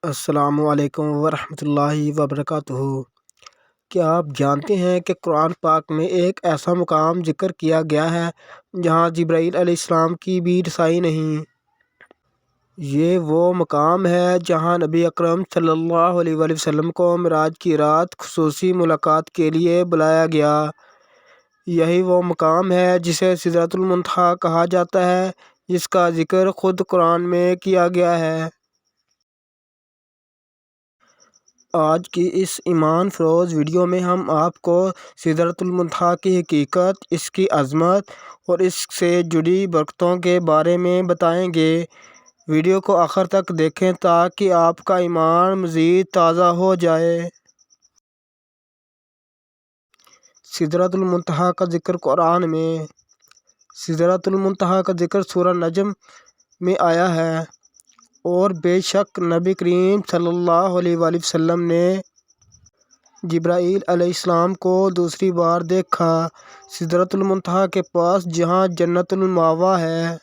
السلام علیکم ورحمۃ اللہ وبرکاتہ۔ کیا آپ جانتے ہیں کہ قرآن پاک میں ایک ایسا مقام ذکر کیا گیا ہے جہاں جبرائیل علیہ السلام کی بھی رسائی نہیں؟ یہ وہ مقام ہے جہاں نبی اکرم صلی اللہ علیہ وآلہ وسلم کو معراج کی رات خصوصی ملاقات کے لیے بلایا گیا۔ یہی وہ مقام ہے جسے سدرۃ المنتہیٰ کہا جاتا ہے، جس کا ذکر خود قرآن میں کیا گیا ہے۔ آج کی اس ایمان فروز ویڈیو میں ہم آپ کو سدرۃ المنتہیٰ کی حقیقت، اس کی عظمت اور اس سے جڑی برکتوں کے بارے میں بتائیں گے۔ ویڈیو کو آخر تک دیکھیں تاکہ آپ کا ایمان مزید تازہ ہو جائے۔ سدرۃ المنتہیٰ کا ذکر قرآن میں۔ سدرۃ المنتہیٰ کا ذکر سورہ نجم میں آیا ہے، اور بے شک نبی کریم صلی اللہ علیہ وآلہ وسلم نے جبرائیل علیہ السلام کو دوسری بار دیکھا سدرۃ المنتہیٰ کے پاس، جہاں جنت المأویٰ ہے۔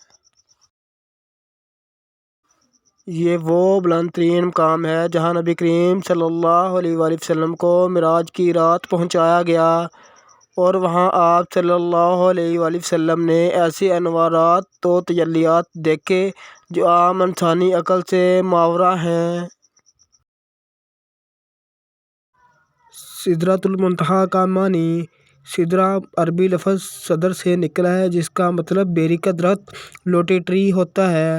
یہ وہ بلند ترین مقام ہے جہاں نبی کریم صلی اللہ علیہ وآلہ وسلم کو معراج کی رات پہنچایا گیا، اور وہاں آپ صلی اللہ علیہ وآلہ وسلم نے ایسے انوارات و تجلیات دیکھے جو عام انسانی عقل سے ماوراء ہیں۔ سدرۃ المنتہیٰ کا معنی۔ سدرہ عربی لفظ صدر سے نکلا ہے، جس کا مطلب بیری کا درخت، لوٹی ٹری ہوتا ہے۔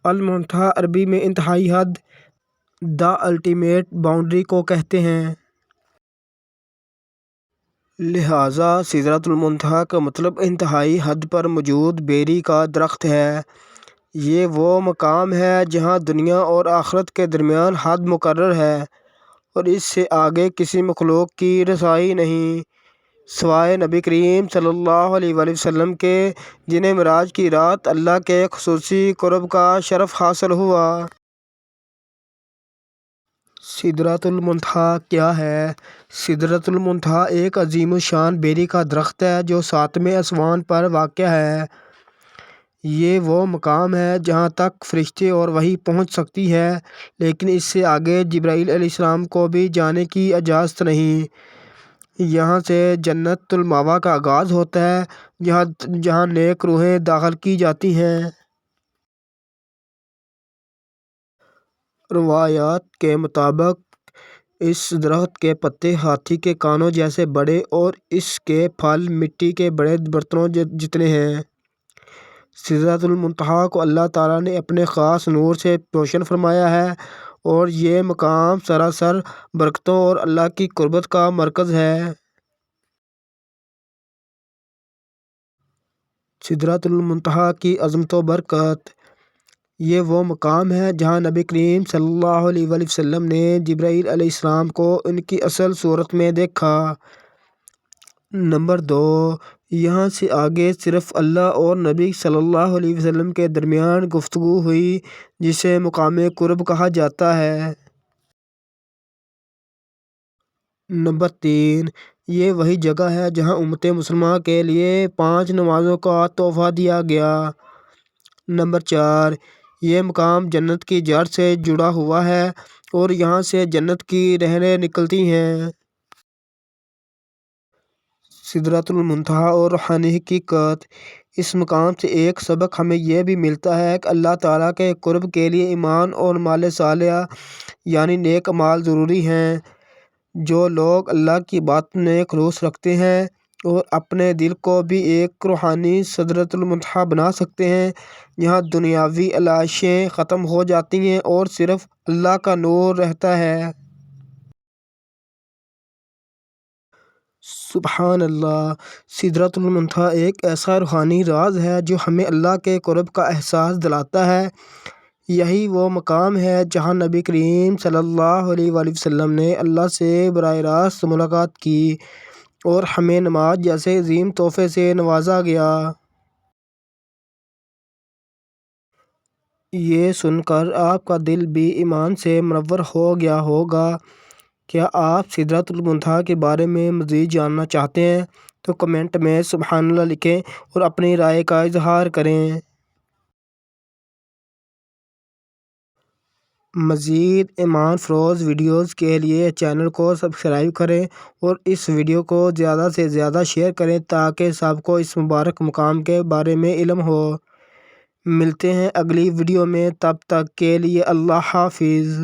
المنتہیٰ عربی میں انتہائی حد، دی الٹیمیٹ باؤنڈری کو کہتے ہیں۔ لہٰذا سدرۃ المنتہیٰ کا مطلب انتہائی حد پر موجود بیری کا درخت ہے۔ یہ وہ مقام ہے جہاں دنیا اور آخرت کے درمیان حد مقرر ہے، اور اس سے آگے کسی مخلوق کی رسائی نہیں سوائے نبی کریم صلی اللہ علیہ وآلہ وسلم کے، جنہیں معراج کی رات اللہ کے خصوصی قرب کا شرف حاصل ہوا۔ سدرۃ المنتہیٰ کیا ہے؟ سدرۃ المنتہیٰ ایک عظیم الشان بیری کا درخت ہے جو 7ویں آسمان پر واقع ہے۔ یہ وہ مقام ہے جہاں تک فرشتے اور وحی پہنچ سکتی ہے، لیکن اس سے آگے جبرائیل علیہ السلام کو بھی جانے کی اجازت نہیں۔ یہاں سے جنت المأویٰ کا آغاز ہوتا ہے، جہاں نیک روحیں داخل کی جاتی ہیں۔ روایات کے مطابق اس درخت کے پتے ہاتھی کے کانوں جیسے بڑے اور اس کے پھل مٹی کے بڑے برتنوں جتنے ہیں۔ سدرۃ المنتہیٰ کو اللہ تعالیٰ نے اپنے خاص نور سے روشن فرمایا ہے، اور یہ مقام سراسر برکتوں اور اللہ کی قربت کا مرکز ہے۔ سدرۃ المنتہیٰ کی عظمت و برکت۔ یہ وہ مقام ہے جہاں نبی کریم صلی اللہ علیہ وآلہ وسلم نے جبرائیل علیہ السلام کو ان کی اصل صورت میں دیکھا۔ نمبر 2، یہاں سے آگے صرف اللہ اور نبی صلی اللہ علیہ وسلم کے درمیان گفتگو ہوئی، جسے مقام قرب کہا جاتا ہے۔ نمبر 3، یہ وہی جگہ ہے جہاں امت مسلمہ کے لیے 5 نمازوں کا تحفہ دیا گیا۔ نمبر 4، یہ مقام جنت کی جڑ سے جڑا ہوا ہے، اور یہاں سے جنت کی نہریں نکلتی ہیں۔ سدرۃ المنتہیٰ اور روحانی حقیقت۔ اس مقام سے ایک سبق ہمیں یہ بھی ملتا ہے کہ اللہ تعالیٰ کے قرب کے لیے ایمان اور اعمال صالحہ یعنی نیک اعمال ضروری ہیں۔ جو لوگ اللہ کی بات میں خلوص رکھتے ہیں اور اپنے دل کو بھی ایک روحانی سدرۃ المنتہیٰ بنا سکتے ہیں، جہاں دنیاوی علائشیں ختم ہو جاتی ہیں اور صرف اللہ کا نور رہتا ہے۔ سبحان اللہ! سدرۃ المنتہیٰ ایک ایسا روحانی راز ہے جو ہمیں اللہ کے قرب کا احساس دلاتا ہے۔ یہی وہ مقام ہے جہاں نبی کریم صلی اللہ علیہ وآلہ وسلم نے اللہ سے براہ راست ملاقات کی، اور ہمیں نماز جیسے عظیم تحفے سے نوازا گیا۔ یہ سن کر آپ کا دل بھی ایمان سے منور ہو گیا ہوگا۔ کیا آپ سدرۃ المنتہیٰ کے بارے میں مزید جاننا چاہتے ہیں تو کمنٹ میں سبحان اللہ لکھیں اور اپنی رائے کا اظہار کریں۔ مزید ایمان فروز ویڈیوز کے لیے چینل کو سبسکرائب کریں اور اس ویڈیو کو زیادہ سے زیادہ شیئر کریں تاکہ سب کو اس مبارک مقام کے بارے میں علم ہو۔ ملتے ہیں اگلی ویڈیو میں، تب تک کے لیے اللہ حافظ۔